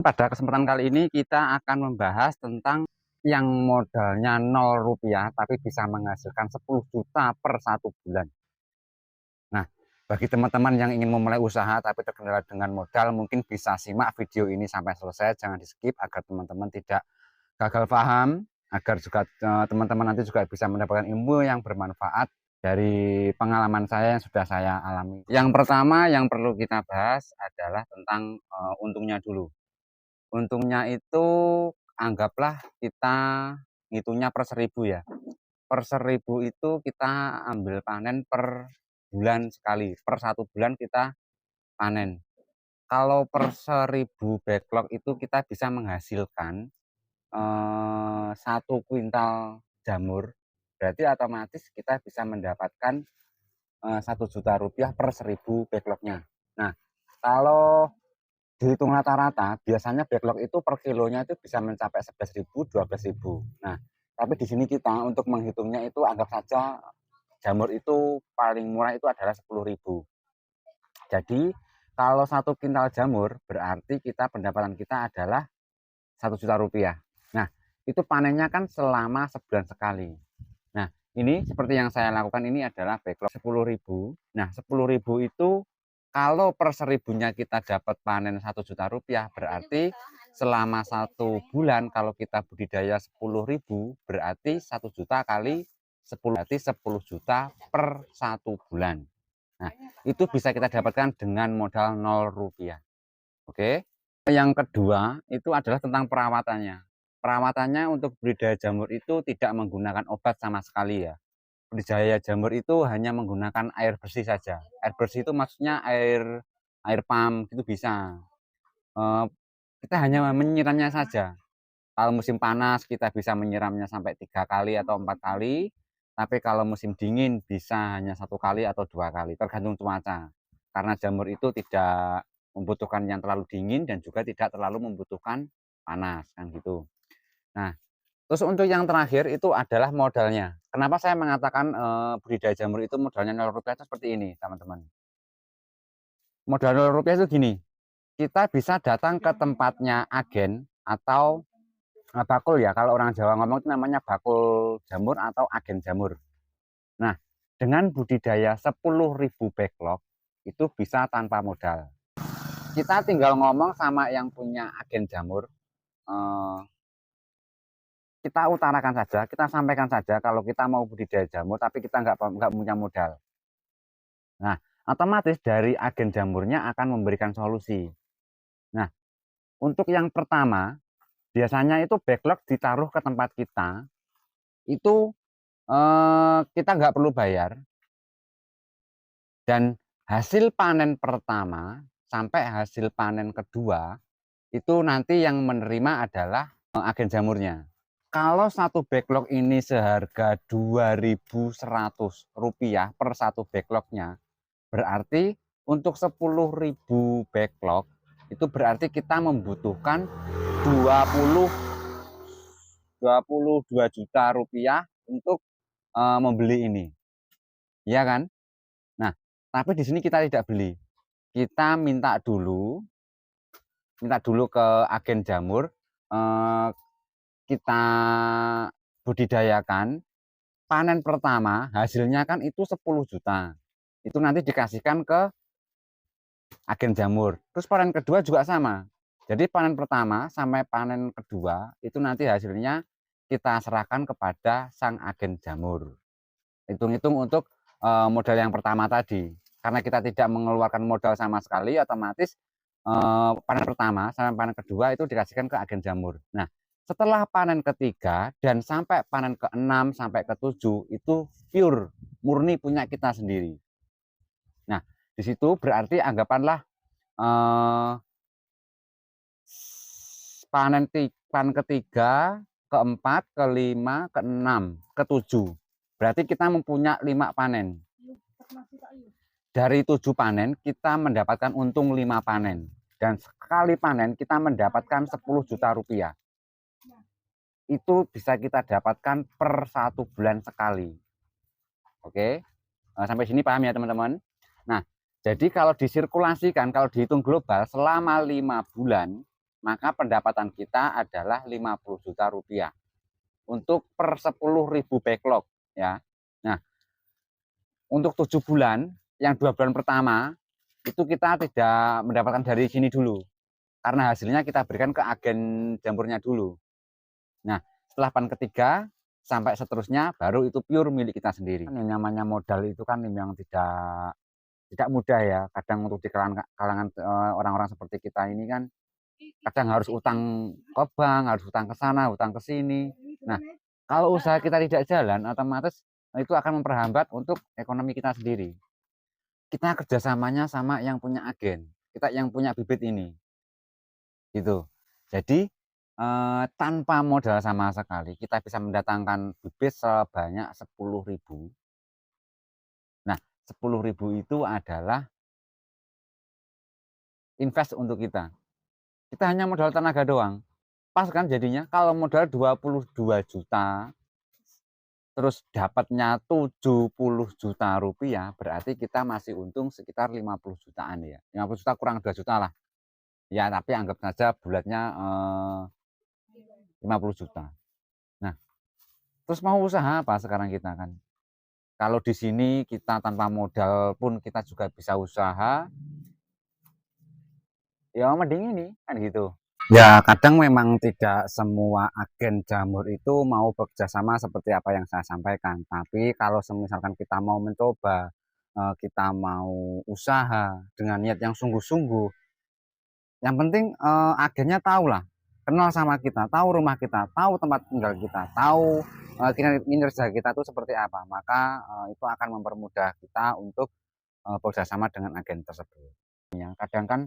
Pada kesempatan kali ini kita akan membahas tentang yang modalnya 0 rupiah tapi bisa menghasilkan 10 juta per 1 bulan. Nah, bagi teman-teman yang ingin memulai usaha tapi terkendala dengan modal, mungkin bisa simak video ini sampai selesai, jangan di skip agar teman-teman tidak gagal paham, agar juga teman-teman nanti juga bisa mendapatkan ilmu yang bermanfaat dari pengalaman saya yang sudah saya alami. Yang pertama yang perlu kita bahas adalah tentang untungnya dulu. Untungnya itu anggaplah kita ngitungnya per 1.000 ya. Per 1.000 itu kita ambil panen per bulan sekali. Per 1 bulan kita panen. Kalau per 1.000 backlog itu kita bisa menghasilkan 1 kuintal jamur. Berarti otomatis kita bisa mendapatkan 1 juta rupiah per 1.000 backlognya. Nah, kalau dihitung rata-rata, biasanya backlog itu per kilonya itu bisa mencapai 11.000, 12.000. Nah, tapi di sini kita untuk menghitungnya itu anggap saja jamur itu paling murah itu adalah 10.000. Jadi, kalau 1 kintal jamur berarti pendapatan kita adalah 1 juta rupiah. Nah, itu panennya kan selama sebulan sekali. Nah, ini seperti yang saya lakukan ini adalah backlog 10.000. Nah, 10.000 itu kalau per 1.000-nya kita dapat panen 1 juta rupiah, berarti selama 1 bulan kalau kita budidaya 10.000 berarti 1 juta kali 10, berarti 10 juta per 1 bulan. Nah, itu bisa kita dapatkan dengan modal 0 rupiah. Oke. Yang kedua itu adalah tentang perawatannya. Perawatannya untuk budidaya jamur itu tidak menggunakan obat sama sekali ya. Budidaya jamur itu hanya menggunakan air bersih saja. Air bersih itu maksudnya air pump itu bisa. Eh, kita hanya menyiramnya saja. Kalau musim panas kita bisa menyiramnya sampai 3 kali atau 4 kali. Tapi kalau musim dingin bisa hanya 1 kali atau 2 kali, tergantung cuaca. Karena jamur itu tidak membutuhkan yang terlalu dingin dan juga tidak terlalu membutuhkan panas kan gitu. Nah, terus untuk yang terakhir itu adalah modalnya. Kenapa saya mengatakan budidaya jamur itu modalnya 0 rupiah itu seperti ini, teman-teman. Modal 0 rupiah itu gini, kita bisa datang ke tempatnya agen atau bakul ya. Kalau orang Jawa ngomong itu namanya bakul jamur atau agen jamur. Nah, dengan budidaya 10.000 backlog itu bisa tanpa modal. Kita tinggal ngomong sama yang punya agen jamur, kita utarakan saja, kita sampaikan saja kalau kita mau budidaya jamur, tapi kita nggak punya modal. Nah, otomatis dari agen jamurnya akan memberikan solusi. Nah, untuk yang pertama, biasanya itu backlog ditaruh ke tempat kita, itu kita nggak perlu bayar, dan hasil panen pertama sampai hasil panen kedua, itu nanti yang menerima adalah agen jamurnya. Kalau satu backlog ini seharga Rp2.100 per satu backlognya, berarti untuk 10.000 backlog itu berarti kita membutuhkan 22 juta rupiah untuk membeli ini, ya kan? Nah, tapi di sini kita tidak beli, kita minta dulu ke agen jamur, kita budidayakan. Panen pertama hasilnya kan itu 10 juta. Itu nanti dikasihkan ke agen jamur. Terus panen kedua juga sama. Jadi panen pertama sampai panen kedua itu nanti hasilnya kita serahkan kepada sang agen jamur. Hitung-hitung untuk modal yang pertama tadi. Karena kita tidak mengeluarkan modal sama sekali, otomatis panen pertama sampai panen kedua itu dikasihkan ke agen jamur. Nah, setelah panen ketiga dan sampai panen ke-6 sampai ke-7 itu pure murni punya kita sendiri. Nah, di situ berarti anggapanlah panen ketiga, keempat, kelima, keenam, ketujuh. Berarti kita mempunyai 5 panen. Dari 7 panen kita mendapatkan untung 5 panen. Dan sekali panen kita mendapatkan 10 juta rupiah. Itu bisa kita dapatkan per 1 bulan sekali. Oke, sampai sini paham ya teman-teman? Nah, jadi kalau disirkulasikan, kalau dihitung global selama 5 bulan, maka pendapatan kita adalah 50 juta rupiah untuk per 10.000 backlog ya. Nah, untuk 7 bulan, yang 2 bulan pertama itu kita tidak mendapatkan dari sini dulu, karena hasilnya kita berikan ke agen jamurnya dulu. Nah, setelah panen ketiga sampai seterusnya baru itu pure milik kita sendiri. Yang namanya modal itu kan memang tidak mudah ya. Kadang untuk di kalangan orang-orang seperti kita ini kan kadang harus utang ke bank, harus utang ke sana, utang ke sini. Nah, kalau usaha kita tidak jalan, otomatis itu akan memperhambat untuk ekonomi kita sendiri. Kita kerjasamanya sama yang punya agen, kita yang punya bibit ini, gitu. Jadi tanpa modal sama sekali kita bisa mendatangkan bibit sebanyak 10.000. Nah, 10.000 itu adalah invest untuk kita. Kita hanya modal tenaga doang. Pas kan jadinya kalau modal 22 juta terus dapatnya 70 juta rupiah, berarti kita masih untung sekitar 50 jutaan ya. 50 juta kurang 2 juta lah. Ya, tapi anggap saja bulatnya 50 juta. Nah, terus mau usaha apa sekarang kita kan? Kalau di sini kita tanpa modal pun kita juga bisa usaha. Ya mending ini kan gitu. Ya kadang memang tidak semua agen jamur itu mau bekerjasama seperti apa yang saya sampaikan. Tapi kalau misalkan kita mau mencoba, kita mau usaha dengan niat yang sungguh-sungguh, yang penting agennya tahu lah, kenal sama kita, tahu rumah kita, tahu tempat tinggal kita, tahu kinerja kita itu seperti apa. Maka itu akan mempermudah kita untuk bekerjasama dengan agen tersebut. Ya, kadang kan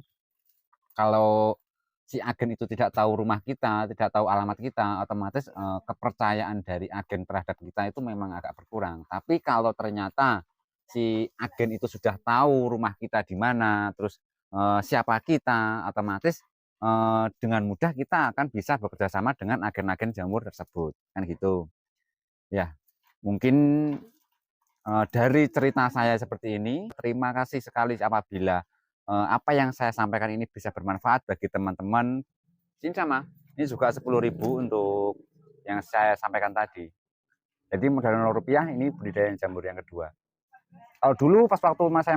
kalau si agen itu tidak tahu rumah kita, tidak tahu alamat kita, otomatis kepercayaan dari agen terhadap kita itu memang agak berkurang. Tapi kalau ternyata si agen itu sudah tahu rumah kita di mana, terus siapa kita, otomatis dengan mudah kita akan bisa bekerja sama dengan agen-agen jamur tersebut, kan gitu. Ya, mungkin dari cerita saya seperti ini, terima kasih sekali apabila apa yang saya sampaikan ini bisa bermanfaat bagi teman-teman. Ini sama, ini juga 10.000 untuk yang saya sampaikan tadi. Jadi modal Rp0 ini budidaya jamur yang kedua. Kalau dulu pas waktu saya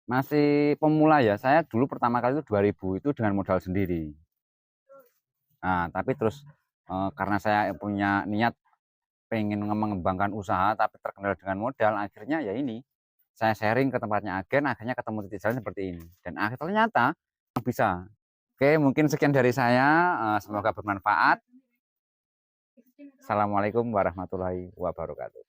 masih pemula ya, saya dulu pertama kali itu 2.000 itu dengan modal sendiri. Nah, tapi terus karena saya punya niat pengen mengembangkan usaha tapi terkendala dengan modal, akhirnya ya ini saya sharing ke tempatnya agen, akhirnya ketemu titik jalan seperti ini dan akhirnya ternyata bisa. Oke, mungkin sekian dari saya, semoga bermanfaat. Assalamualaikum warahmatullahi wabarakatuh.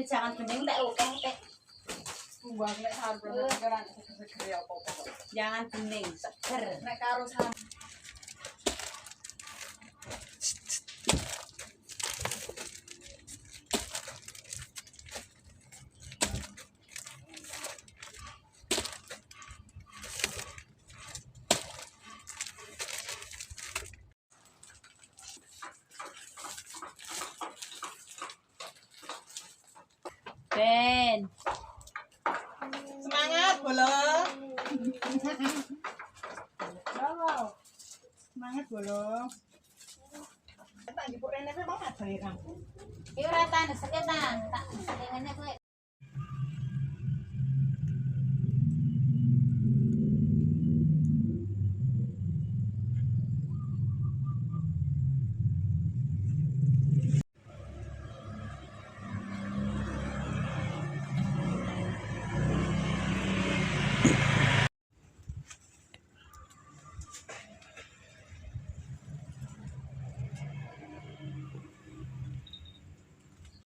Jangan bening tak oke jangan bening seger nek karo sama Ben. Semangat, Bolo. Semangat, Bolo. Tak jupuk rene memang ada ya kamu. Iyo rata sakit tak selingannya gue.